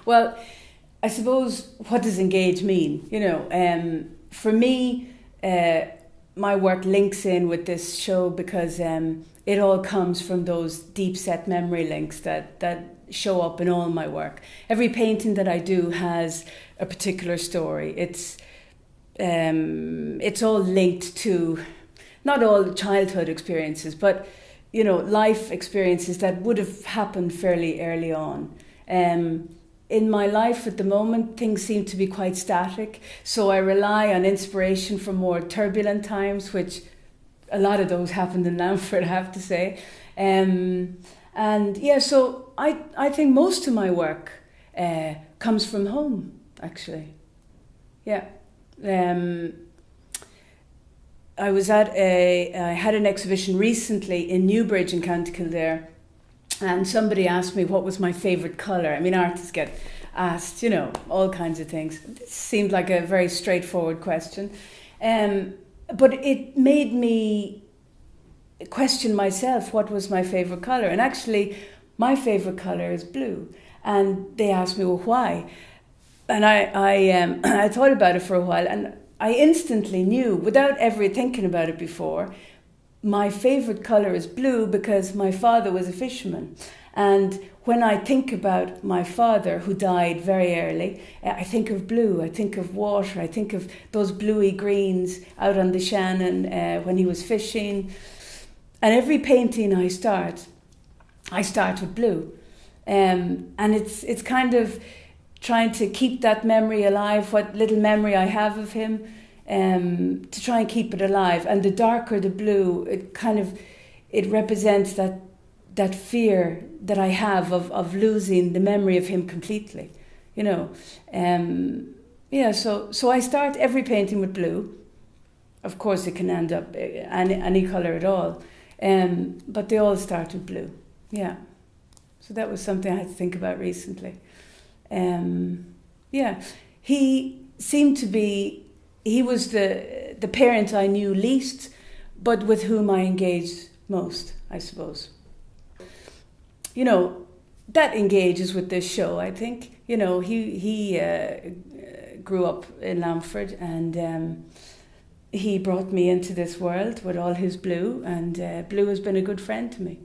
Well, I suppose, what does engage mean? For me, my work links in with this show because it all comes from those deep set memory links that show up in all my work. Every painting that I do has a particular story. It's all linked to, not all childhood experiences, but life experiences that would have happened fairly early on. In my life at the moment, things seem to be quite static, so I rely on inspiration from more turbulent times, which a lot of those happened in Longford, I have to say. So I think most of my work comes from home, actually. Yeah. I had an exhibition recently in Newbridge in County Kildare, and somebody asked me what was my favourite colour. I mean, artists get asked, all kinds of things. It seemed like a very straightforward question. But it made me question myself, what was my favourite colour? And actually, my favourite colour is blue. And they asked me, well, why? And I thought about it for a while, and I instantly knew, without ever thinking about it before, my favourite colour is blue because my father was a fisherman. And when I think about my father, who died very early, I think of blue, I think of water, I think of those bluey greens out on the Shannon when he was fishing. And every painting I start with blue. And it's kind of trying to keep that memory alive, what little memory I have of him, to try and keep it alive. And the darker the blue, it represents that fear that I have of losing the memory of him completely, So I start every painting with blue. Of course, it can end up any colour at all, but they all start with blue. Yeah. So that was something I had to think about recently. He was the parent I knew least, but with whom I engaged most, I suppose. That engages with this show, I think. He grew up in Longford, and he brought me into this world with all his blue, and blue has been a good friend to me.